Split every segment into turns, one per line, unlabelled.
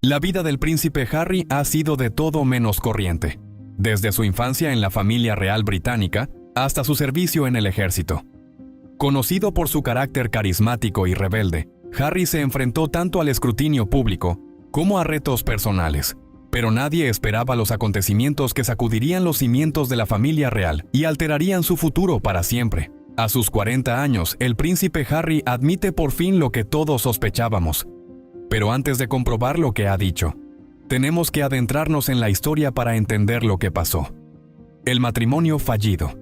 La vida del príncipe Harry ha sido de todo menos corriente, desde su infancia en la familia real británica hasta su servicio en el ejército. Conocido por su carácter carismático y rebelde, Harry se enfrentó tanto al escrutinio público como a retos personales, pero nadie esperaba los acontecimientos que sacudirían los cimientos de la familia real y alterarían su futuro para siempre. A sus 40 años, el príncipe Harry admite por fin lo que todos sospechábamos. Pero antes de comprobar lo que ha dicho, tenemos que adentrarnos en la historia para entender lo que pasó. El matrimonio fallido.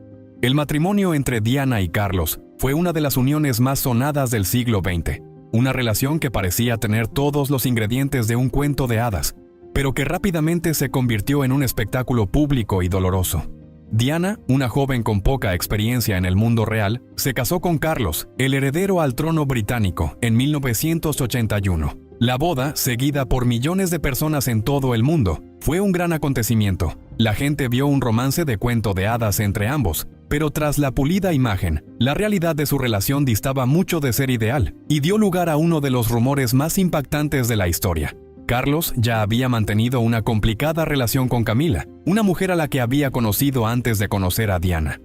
El matrimonio entre Diana y Carlos fue una de las uniones más sonadas del siglo XX, una relación que parecía tener todos los ingredientes de un cuento de hadas, pero que rápidamente se convirtió en un espectáculo público y doloroso. Diana, una joven con poca experiencia en el mundo real, se casó con Carlos, el heredero al trono británico, en 1981. La boda, seguida por millones de personas en todo el mundo, fue un gran acontecimiento. La gente vio un romance de cuento de hadas entre ambos, pero tras la pulida imagen, la realidad de su relación distaba mucho de ser ideal y dio lugar a uno de los rumores más impactantes de la historia. Carlos ya había mantenido una complicada relación con Camilla, una mujer a la que había conocido antes de conocer a Diana.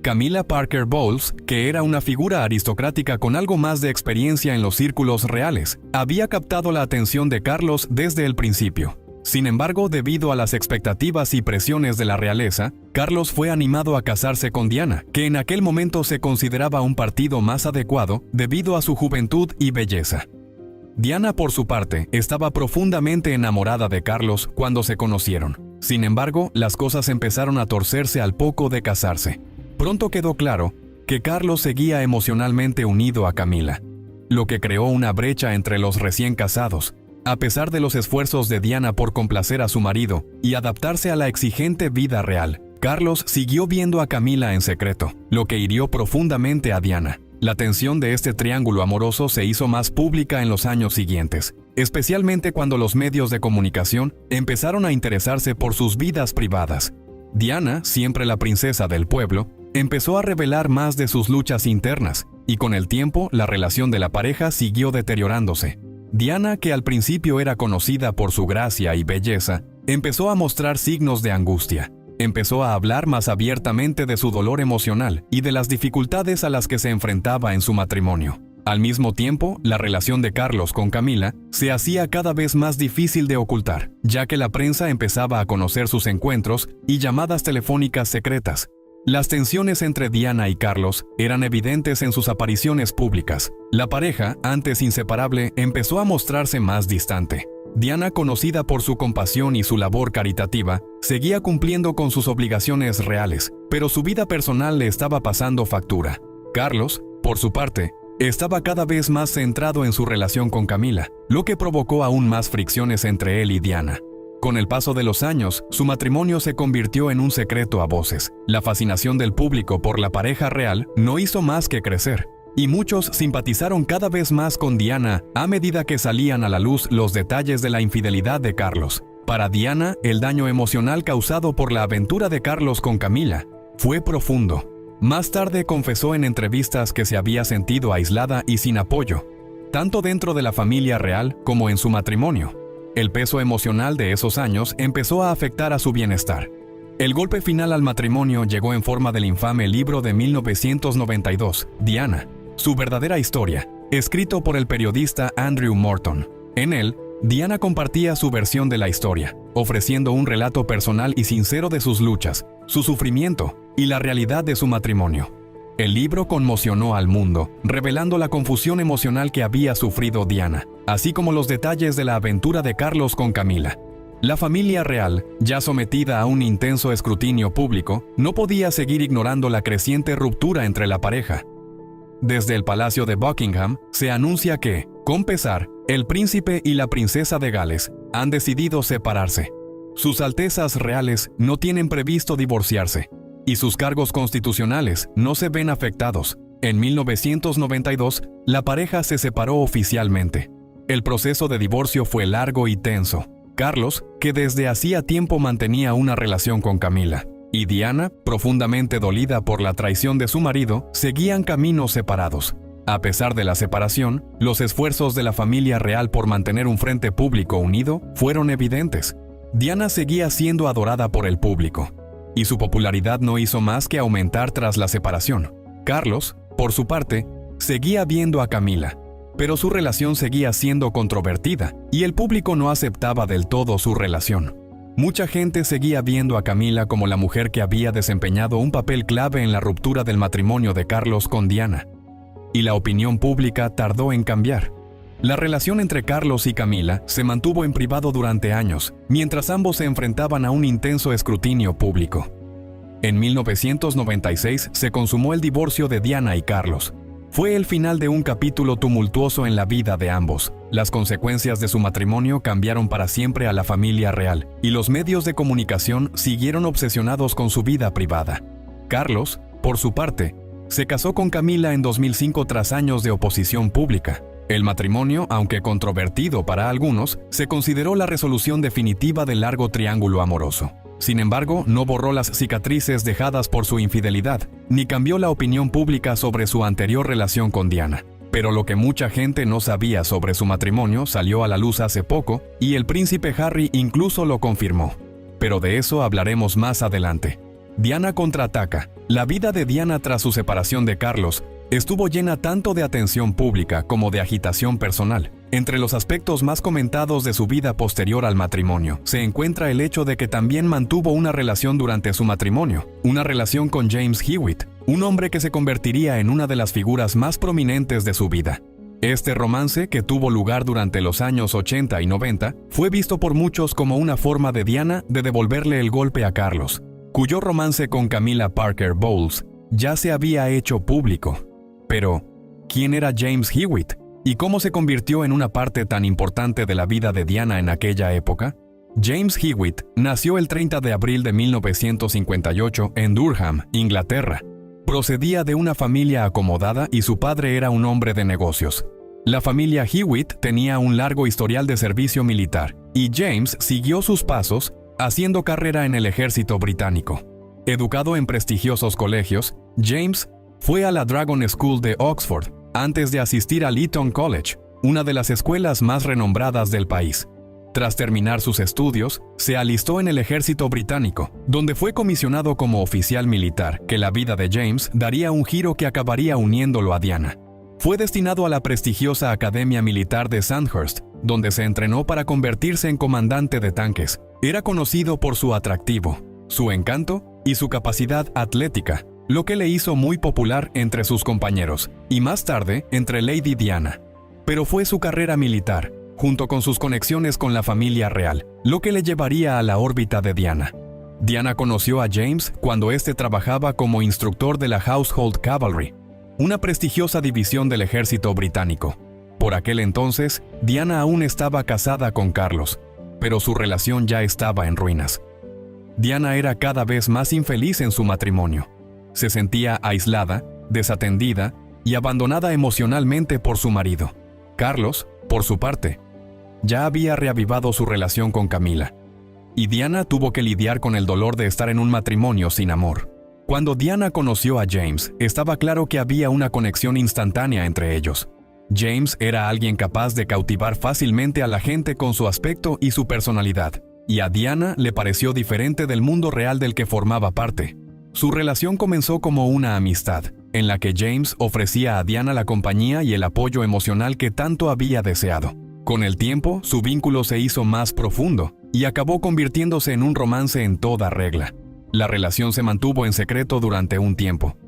Camilla Parker Bowles, que era una figura aristocrática con algo más de experiencia en los círculos reales, había captado la atención de Carlos desde el principio. Sin embargo, debido a las expectativas y presiones de la realeza, Carlos fue animado a casarse con Diana, que en aquel momento se consideraba un partido más adecuado debido a su juventud y belleza. Diana, por su parte, estaba profundamente enamorada de Carlos cuando se conocieron. Sin embargo, las cosas empezaron a torcerse al poco de casarse. Pronto quedó claro que Carlos seguía emocionalmente unido a Camilla, lo que creó una brecha entre los recién casados. A pesar de los esfuerzos de Diana por complacer a su marido y adaptarse a la exigente vida real, Carlos siguió viendo a Camilla en secreto, lo que hirió profundamente a Diana. La tensión de este triángulo amoroso se hizo más pública en los años siguientes, especialmente cuando los medios de comunicación empezaron a interesarse por sus vidas privadas. Diana, siempre la princesa del pueblo, empezó a revelar más de sus luchas internas, y con el tiempo la relación de la pareja siguió deteriorándose. Diana, que al principio era conocida por su gracia y belleza, empezó a mostrar signos de angustia. Empezó a hablar más abiertamente de su dolor emocional y de las dificultades a las que se enfrentaba en su matrimonio. Al mismo tiempo, la relación de Carlos con Camilla se hacía cada vez más difícil de ocultar, ya que la prensa empezaba a conocer sus encuentros y llamadas telefónicas secretas. Las tensiones entre Diana y Carlos eran evidentes en sus apariciones públicas. La pareja, antes inseparable, empezó a mostrarse más distante. Diana, conocida por su compasión y su labor caritativa, seguía cumpliendo con sus obligaciones reales, pero su vida personal le estaba pasando factura. Carlos, por su parte, estaba cada vez más centrado en su relación con Camilla, lo que provocó aún más fricciones entre él y Diana. Con el paso de los años, su matrimonio se convirtió en un secreto a voces. La fascinación del público por la pareja real no hizo más que crecer, y muchos simpatizaron cada vez más con Diana a medida que salían a la luz los detalles de la infidelidad de Carlos. Para Diana, el daño emocional causado por la aventura de Carlos con Camilla fue profundo. Más tarde confesó en entrevistas que se había sentido aislada y sin apoyo, tanto dentro de la familia real como en su matrimonio. El peso emocional de esos años empezó a afectar a su bienestar. El golpe final al matrimonio llegó en forma del infame libro de 1992, Diana, su verdadera historia, escrito por el periodista Andrew Morton. En él, Diana compartía su versión de la historia, ofreciendo un relato personal y sincero de sus luchas, su sufrimiento y la realidad de su matrimonio. El libro conmocionó al mundo, revelando la confusión emocional que había sufrido Diana, así como los detalles de la aventura de Carlos con Camilla. La familia real, ya sometida a un intenso escrutinio público, no podía seguir ignorando la creciente ruptura entre la pareja. Desde el Palacio de Buckingham se anuncia que, con pesar, el príncipe y la princesa de Gales han decidido separarse. Sus altezas reales no tienen previsto divorciarse, y sus cargos constitucionales no se ven afectados. En 1992, la pareja se separó oficialmente. El proceso de divorcio fue largo y tenso. Carlos, que desde hacía tiempo mantenía una relación con Camilla, y Diana, profundamente dolida por la traición de su marido, seguían caminos separados. A pesar de la separación, los esfuerzos de la familia real por mantener un frente público unido fueron evidentes. Diana seguía siendo adorada por el público, y su popularidad no hizo más que aumentar tras la separación. Carlos, por su parte, seguía viendo a Camila, pero su relación seguía siendo controvertida, y el público no aceptaba del todo su relación. Mucha gente seguía viendo a Camila como la mujer que había desempeñado un papel clave en la ruptura del matrimonio de Carlos con Diana. Y la opinión pública tardó en cambiar. La relación entre Carlos y Camila se mantuvo en privado durante años, mientras ambos se enfrentaban a un intenso escrutinio público. En 1996 se consumó el divorcio de Diana y Carlos. Fue el final de un capítulo tumultuoso en la vida de ambos. Las consecuencias de su matrimonio cambiaron para siempre a la familia real, y los medios de comunicación siguieron obsesionados con su vida privada. Carlos, por su parte, se casó con Camila en 2005 tras años de oposición pública. El matrimonio, aunque controvertido para algunos, se consideró la resolución definitiva del largo triángulo amoroso. Sin embargo, no borró las cicatrices dejadas por su infidelidad, ni cambió la opinión pública sobre su anterior relación con Diana. Pero lo que mucha gente no sabía sobre su matrimonio salió a la luz hace poco, y el príncipe Harry incluso lo confirmó. Pero de eso hablaremos más adelante. Diana contraataca. La vida de Diana tras su separación de Carlos estuvo llena tanto de atención pública como de agitación personal. Entre los aspectos más comentados de su vida posterior al matrimonio, se encuentra el hecho de que también mantuvo una relación durante su matrimonio, una relación con James Hewitt, un hombre que se convertiría en una de las figuras más prominentes de su vida. Este romance, que tuvo lugar durante los años 80 y 90, fue visto por muchos como una forma de Diana de devolverle el golpe a Carlos, cuyo romance con Camilla Parker Bowles ya se había hecho público. Pero, ¿quién era James Hewitt? ¿Y cómo se convirtió en una parte tan importante de la vida de Diana en aquella época? James Hewitt nació el 30 de abril de 1958 en Durham, Inglaterra. Procedía de una familia acomodada y su padre era un hombre de negocios. La familia Hewitt tenía un largo historial de servicio militar, y James siguió sus pasos, haciendo carrera en el ejército británico. Educado en prestigiosos colegios, James fue a la Dragon School de Oxford, antes de asistir al Eton College, una de las escuelas más renombradas del país. Tras terminar sus estudios, se alistó en el ejército británico, donde fue comisionado como oficial militar, que la vida de James daría un giro que acabaría uniéndolo a Diana. Fue destinado a la prestigiosa Academia Militar de Sandhurst, donde se entrenó para convertirse en comandante de tanques. Era conocido por su atractivo, su encanto y su capacidad atlética, lo que le hizo muy popular entre sus compañeros, y más tarde entre Lady Diana. Pero fue su carrera militar, junto con sus conexiones con la familia real, lo que le llevaría a la órbita de Diana. Diana conoció a James cuando éste trabajaba como instructor de la Household Cavalry, una prestigiosa división del ejército británico. Por aquel entonces, Diana aún estaba casada con Carlos, pero su relación ya estaba en ruinas. Diana era cada vez más infeliz en su matrimonio. Se sentía aislada, desatendida y abandonada emocionalmente por su marido. Carlos, por su parte, ya había reavivado su relación con Camila, y Diana tuvo que lidiar con el dolor de estar en un matrimonio sin amor. Cuando Diana conoció a James, estaba claro que había una conexión instantánea entre ellos. James era alguien capaz de cautivar fácilmente a la gente con su aspecto y su personalidad, y a Diana le pareció diferente del mundo real del que formaba parte. Su relación comenzó como una amistad, en la que James ofrecía a Diana la compañía y el apoyo emocional que tanto había deseado. Con el tiempo, su vínculo se hizo más profundo y acabó convirtiéndose en un romance en toda regla. La relación se mantuvo en secreto durante un tiempo,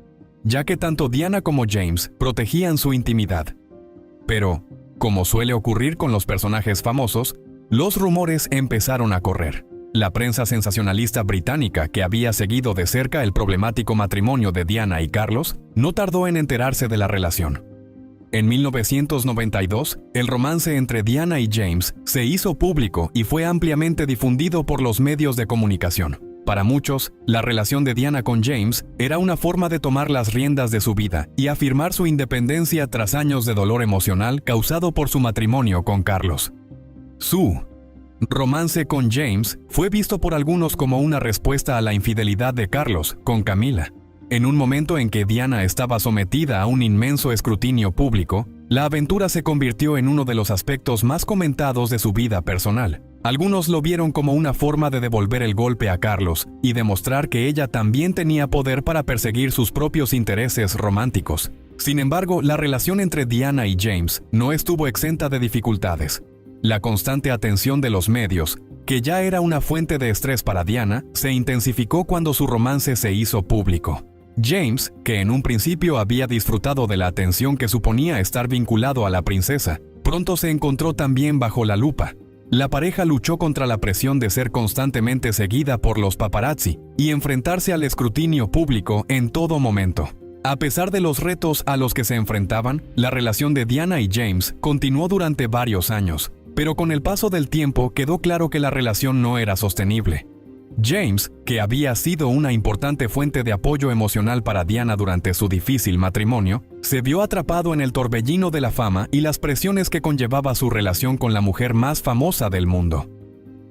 ya que tanto Diana como James protegían su intimidad. Pero, como suele ocurrir con los personajes famosos, los rumores empezaron a correr. La prensa sensacionalista británica, que había seguido de cerca el problemático matrimonio de Diana y Carlos, no tardó en enterarse de la relación. En 1992, el romance entre Diana y James se hizo público y fue ampliamente difundido por los medios de comunicación. Para muchos, la relación de Diana con James era una forma de tomar las riendas de su vida y afirmar su independencia tras años de dolor emocional causado por su matrimonio con Carlos. Su romance con James fue visto por algunos como una respuesta a la infidelidad de Carlos con Camila. En un momento en que Diana estaba sometida a un inmenso escrutinio público, la aventura se convirtió en uno de los aspectos más comentados de su vida personal. Algunos lo vieron como una forma de devolver el golpe a Carlos y demostrar que ella también tenía poder para perseguir sus propios intereses románticos. Sin embargo, la relación entre Diana y James no estuvo exenta de dificultades. La constante atención de los medios, que ya era una fuente de estrés para Diana, se intensificó cuando su romance se hizo público. James, que en un principio había disfrutado de la atención que suponía estar vinculado a la princesa, pronto se encontró también bajo la lupa. La pareja luchó contra la presión de ser constantemente seguida por los paparazzi y enfrentarse al escrutinio público en todo momento. A pesar de los retos a los que se enfrentaban, la relación de Diana y James continuó durante varios años, pero con el paso del tiempo quedó claro que la relación no era sostenible. James, que había sido una importante fuente de apoyo emocional para Diana durante su difícil matrimonio, se vio atrapado en el torbellino de la fama y las presiones que conllevaba su relación con la mujer más famosa del mundo.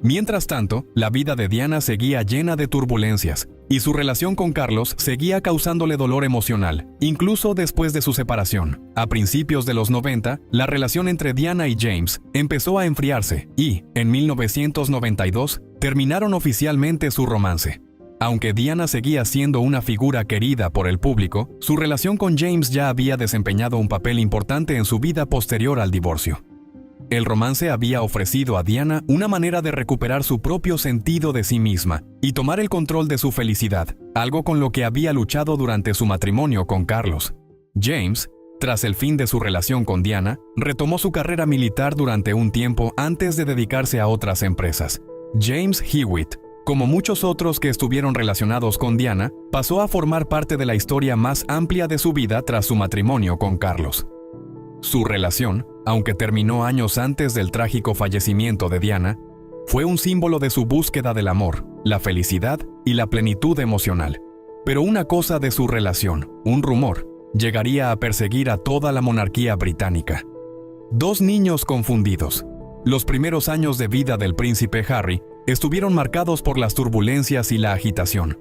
Mientras tanto, la vida de Diana seguía llena de turbulencias, y su relación con Carlos seguía causándole dolor emocional, incluso después de su separación. A principios de los 90, la relación entre Diana y James empezó a enfriarse y, en 1992, terminaron oficialmente su romance. Aunque Diana seguía siendo una figura querida por el público, su relación con James ya había desempeñado un papel importante en su vida posterior al divorcio. El romance había ofrecido a Diana una manera de recuperar su propio sentido de sí misma y tomar el control de su felicidad, algo con lo que había luchado durante su matrimonio con Carlos. James, tras el fin de su relación con Diana, retomó su carrera militar durante un tiempo antes de dedicarse a otras empresas. James Hewitt, como muchos otros que estuvieron relacionados con Diana, pasó a formar parte de la historia más amplia de su vida tras su matrimonio con Carlos. Su relación, aunque terminó años antes del trágico fallecimiento de Diana, fue un símbolo de su búsqueda del amor, la felicidad y la plenitud emocional. Pero una cosa de su relación, un rumor, llegaría a perseguir a toda la monarquía británica. Dos niños confundidos. Los primeros años de vida del príncipe Harry estuvieron marcados por las turbulencias y la agitación.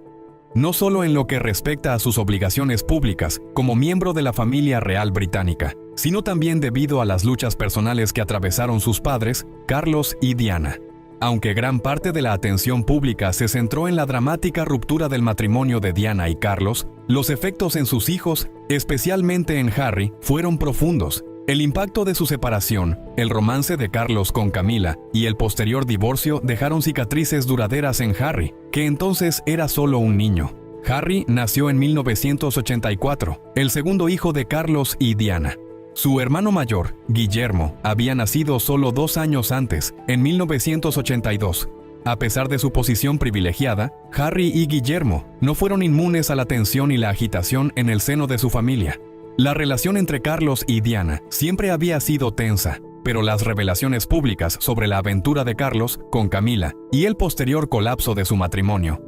No solo en lo que respecta a sus obligaciones públicas como miembro de la familia real británica, sino también debido a las luchas personales que atravesaron sus padres, Carlos y Diana. Aunque gran parte de la atención pública se centró en la dramática ruptura del matrimonio de Diana y Carlos, los efectos en sus hijos, especialmente en Harry, fueron profundos. El impacto de su separación, el romance de Carlos con Camila y el posterior divorcio dejaron cicatrices duraderas en Harry, que entonces era solo un niño. Harry nació en 1984, el segundo hijo de Carlos y Diana. Su hermano mayor, Guillermo, había nacido solo 2 años antes, en 1982. A pesar de su posición privilegiada, Harry y Guillermo no fueron inmunes a la tensión y la agitación en el seno de su familia. La relación entre Carlos y Diana siempre había sido tensa, pero las revelaciones públicas sobre la aventura de Carlos con Camila y el posterior colapso de su matrimonio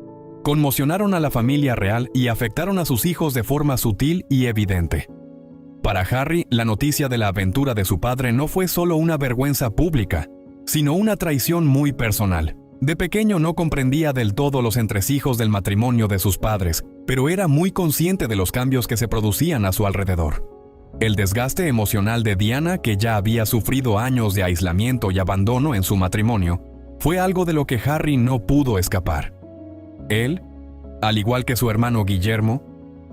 conmocionaron a la familia real y afectaron a sus hijos de forma sutil y evidente. Para Harry, la noticia de la aventura de su padre no fue solo una vergüenza pública, sino una traición muy personal. De pequeño no comprendía del todo los entresijos del matrimonio de sus padres, pero era muy consciente de los cambios que se producían a su alrededor. El desgaste emocional de Diana, que ya había sufrido años de aislamiento y abandono en su matrimonio, fue algo de lo que Harry no pudo escapar. Él, al igual que su hermano Guillermo,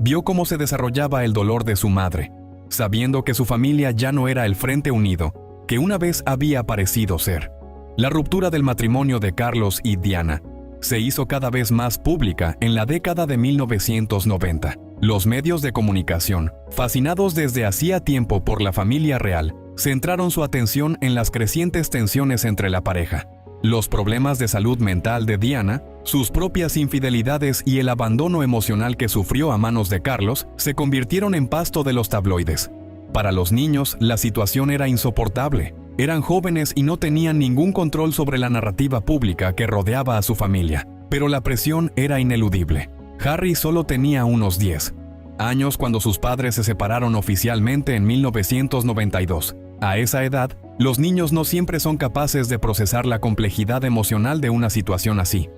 vio cómo se desarrollaba el dolor de su madre, sabiendo que su familia ya no era el frente unido que una vez había parecido ser. La ruptura del matrimonio de Carlos y Diana se hizo cada vez más pública en la década de 1990. Los medios de comunicación, fascinados desde hacía tiempo por la familia real, centraron su atención en las crecientes tensiones entre la pareja, los problemas de salud mental de Diana, sus propias infidelidades y el abandono emocional que sufrió a manos de Carlos se convirtieron en pasto de los tabloides. Para los niños, la situación era insoportable. Eran jóvenes y no tenían ningún control sobre la narrativa pública que rodeaba a su familia, pero la presión era ineludible. Harry solo tenía unos 10 años cuando sus padres se separaron oficialmente en 1992. A esa edad, los niños no siempre son capaces de procesar la complejidad emocional de una situación así.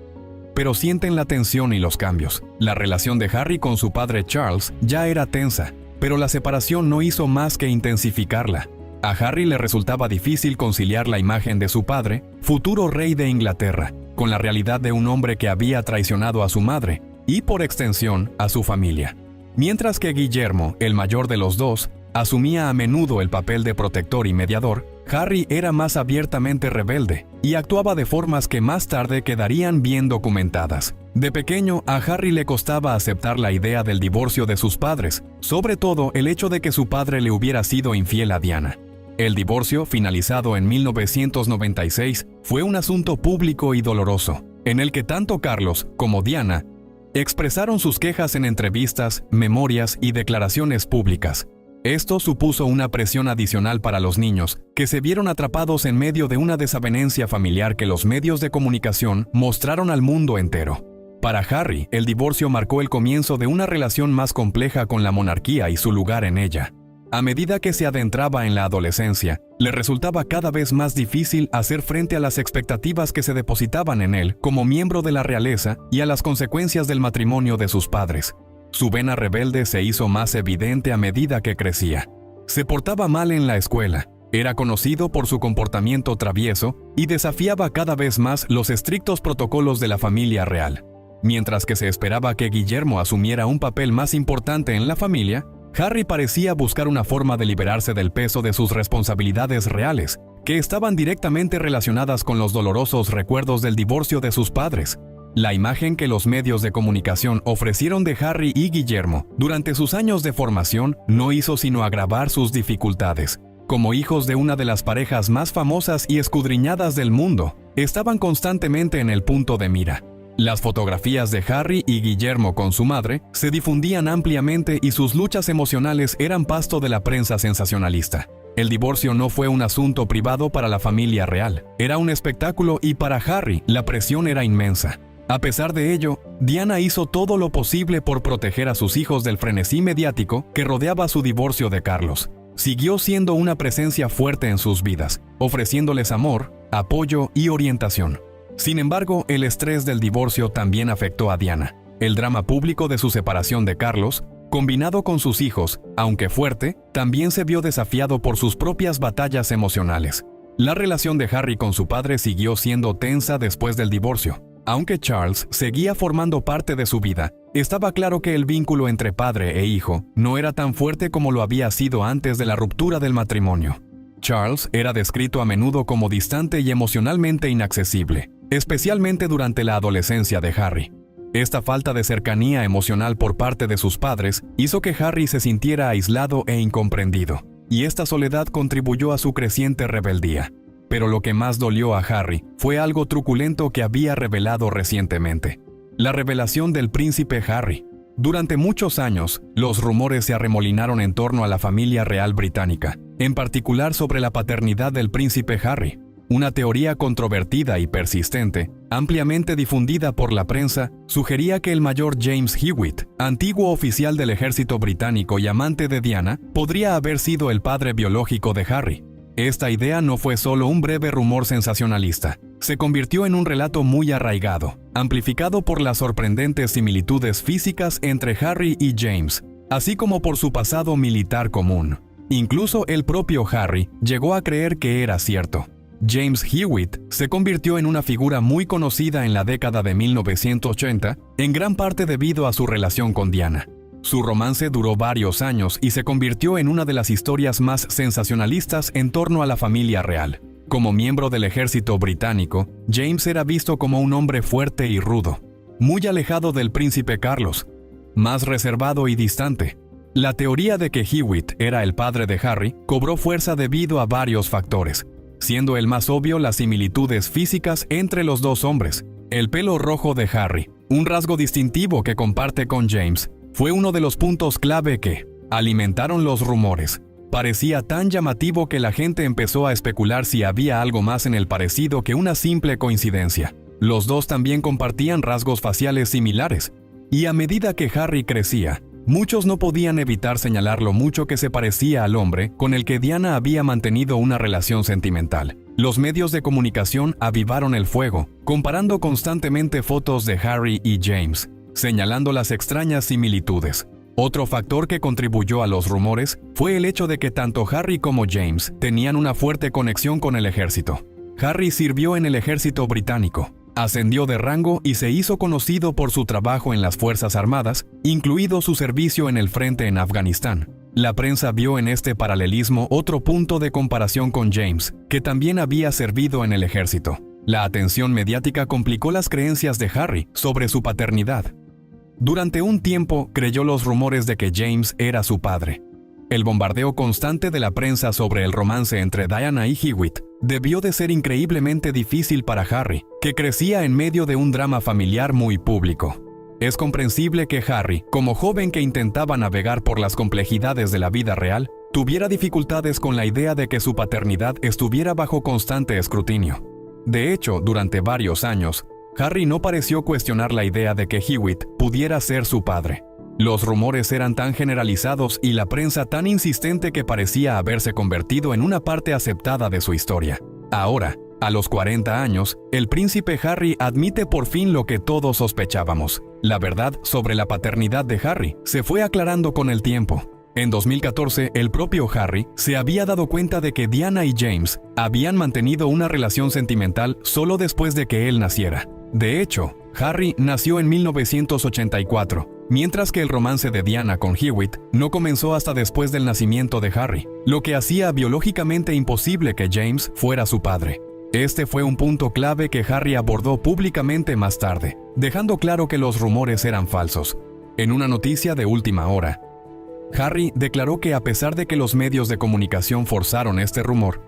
pero sienten la tensión y los cambios. La relación de Harry con su padre Charles ya era tensa, pero la separación no hizo más que intensificarla. A Harry le resultaba difícil conciliar la imagen de su padre, futuro rey de Inglaterra, con la realidad de un hombre que había traicionado a su madre y, por extensión, a su familia. Mientras que Guillermo, el mayor de los dos, asumía a menudo el papel de protector y mediador, Harry era más abiertamente rebelde y actuaba de formas que más tarde quedarían bien documentadas. De pequeño, a Harry le costaba aceptar la idea del divorcio de sus padres, sobre todo el hecho de que su padre le hubiera sido infiel a Diana. El divorcio, finalizado en 1996, fue un asunto público y doloroso, en el que tanto Carlos como Diana expresaron sus quejas en entrevistas, memorias y declaraciones públicas. Esto supuso una presión adicional para los niños, que se vieron atrapados en medio de una desavenencia familiar que los medios de comunicación mostraron al mundo entero. Para Harry, el divorcio marcó el comienzo de una relación más compleja con la monarquía y su lugar en ella. A medida que se adentraba en la adolescencia, le resultaba cada vez más difícil hacer frente a las expectativas que se depositaban en él como miembro de la realeza y a las consecuencias del matrimonio de sus padres. Su vena rebelde se hizo más evidente a medida que crecía. Se portaba mal en la escuela, era conocido por su comportamiento travieso y desafiaba cada vez más los estrictos protocolos de la familia real. Mientras que se esperaba que Guillermo asumiera un papel más importante en la familia, Harry parecía buscar una forma de liberarse del peso de sus responsabilidades reales, que estaban directamente relacionadas con los dolorosos recuerdos del divorcio de sus padres. La imagen que los medios de comunicación ofrecieron de Harry y Guillermo durante sus años de formación no hizo sino agravar sus dificultades. Como hijos de una de las parejas más famosas y escudriñadas del mundo, estaban constantemente en el punto de mira. Las fotografías de Harry y Guillermo con su madre se difundían ampliamente y sus luchas emocionales eran pasto de la prensa sensacionalista. El divorcio no fue un asunto privado para la familia real, era un espectáculo y para Harry la presión era inmensa. A pesar de ello, Diana hizo todo lo posible por proteger a sus hijos del frenesí mediático que rodeaba su divorcio de Carlos. Siguió siendo una presencia fuerte en sus vidas, ofreciéndoles amor, apoyo y orientación. Sin embargo, el estrés del divorcio también afectó a Diana. El drama público de su separación de Carlos, combinado con sus hijos, aunque fuerte, también se vio desafiado por sus propias batallas emocionales. La relación de Harry con su padre siguió siendo tensa después del divorcio. Aunque Charles seguía formando parte de su vida, estaba claro que el vínculo entre padre e hijo no era tan fuerte como lo había sido antes de la ruptura del matrimonio. Charles era descrito a menudo como distante y emocionalmente inaccesible, especialmente durante la adolescencia de Harry. Esta falta de cercanía emocional por parte de sus padres hizo que Harry se sintiera aislado e incomprendido, y esta soledad contribuyó a su creciente rebeldía. Pero lo que más dolió a Harry fue algo truculento que había revelado recientemente: la revelación del príncipe Harry. Durante muchos años, los rumores se arremolinaron en torno a la familia real británica, en particular sobre la paternidad del príncipe Harry. Una teoría controvertida y persistente, ampliamente difundida por la prensa, sugería que el mayor James Hewitt, antiguo oficial del ejército británico y amante de Diana, podría haber sido el padre biológico de Harry. Esta idea no fue solo un breve rumor sensacionalista, se convirtió en un relato muy arraigado, amplificado por las sorprendentes similitudes físicas entre Harry y James, así como por su pasado militar común. Incluso el propio Harry llegó a creer que era cierto. James Hewitt se convirtió en una figura muy conocida en la década de 1980, en gran parte debido a su relación con Diana. Su romance duró varios años y se convirtió en una de las historias más sensacionalistas en torno a la familia real. Como miembro del ejército británico, James era visto como un hombre fuerte y rudo, muy alejado del príncipe Carlos, más reservado y distante. La teoría de que Hewitt era el padre de Harry cobró fuerza debido a varios factores, siendo el más obvio las similitudes físicas entre los dos hombres. El pelo rojo de Harry, un rasgo distintivo que comparte con James, fue uno de los puntos clave que alimentaron los rumores. Parecía tan llamativo que la gente empezó a especular si había algo más en el parecido que una simple coincidencia. Los dos también compartían rasgos faciales similares, y a medida que Harry crecía, muchos no podían evitar señalar lo mucho que se parecía al hombre con el que Diana había mantenido una relación sentimental. Los medios de comunicación avivaron el fuego, comparando constantemente fotos de Harry y James, señalando las extrañas similitudes. Otro factor que contribuyó a los rumores fue el hecho de que tanto Harry como James tenían una fuerte conexión con el ejército. Harry sirvió en el ejército británico, ascendió de rango y se hizo conocido por su trabajo en las Fuerzas Armadas, incluido su servicio en el frente en Afganistán. La prensa vio en este paralelismo otro punto de comparación con James, que también había servido en el ejército. La atención mediática complicó las creencias de Harry sobre su paternidad. Durante un tiempo creyó los rumores de que James era su padre. El bombardeo constante de la prensa sobre el romance entre Diana y Hewitt debió de ser increíblemente difícil para Harry, que crecía en medio de un drama familiar muy público. Es comprensible que Harry, como joven que intentaba navegar por las complejidades de la vida real, tuviera dificultades con la idea de que su paternidad estuviera bajo constante escrutinio. De hecho, durante varios años, Harry no pareció cuestionar la idea de que Hewitt pudiera ser su padre. Los rumores eran tan generalizados y la prensa tan insistente que parecía haberse convertido en una parte aceptada de su historia. Ahora, a los 40 años, el príncipe Harry admite por fin lo que todos sospechábamos. La verdad sobre la paternidad de Harry se fue aclarando con el tiempo. En 2014, el propio Harry se había dado cuenta de que Diana y James habían mantenido una relación sentimental solo después de que él naciera. De hecho, Harry nació en 1984, mientras que el romance de Diana con Hewitt no comenzó hasta después del nacimiento de Harry, lo que hacía biológicamente imposible que James fuera su padre. Este fue un punto clave que Harry abordó públicamente más tarde, dejando claro que los rumores eran falsos. En una noticia de última hora, Harry declaró que a pesar de que los medios de comunicación forzaron este rumor,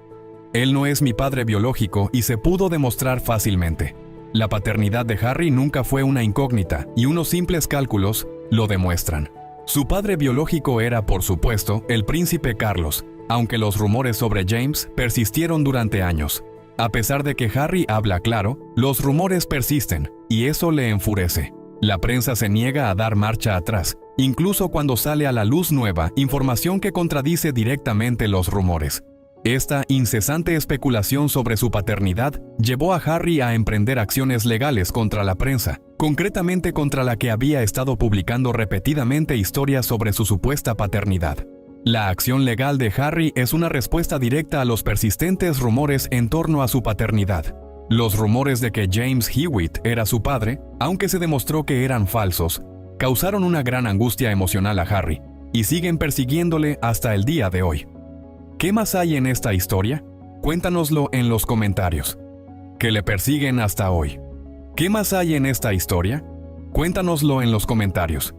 él no es mi padre biológico y se pudo demostrar fácilmente. La paternidad de Harry nunca fue una incógnita y unos simples cálculos lo demuestran. Su padre biológico era, por supuesto, el príncipe Carlos, aunque los rumores sobre James persistieron durante años. A pesar de que Harry habla claro, los rumores persisten y eso le enfurece. La prensa se niega a dar marcha atrás, incluso cuando sale a la luz nueva información que contradice directamente los rumores. Esta incesante especulación sobre su paternidad llevó a Harry a emprender acciones legales contra la prensa, concretamente contra la que había estado publicando repetidamente historias sobre su supuesta paternidad. La acción legal de Harry es una respuesta directa a los persistentes rumores en torno a su paternidad. Los rumores de que James Hewitt era su padre, aunque se demostró que eran falsos, causaron una gran angustia emocional a Harry y siguen persiguiéndole hasta el día de hoy. ¿Qué más hay en esta historia? Cuéntanoslo en los comentarios. Que le persiguen hasta hoy. ¿Qué más hay en esta historia? Cuéntanoslo en los comentarios.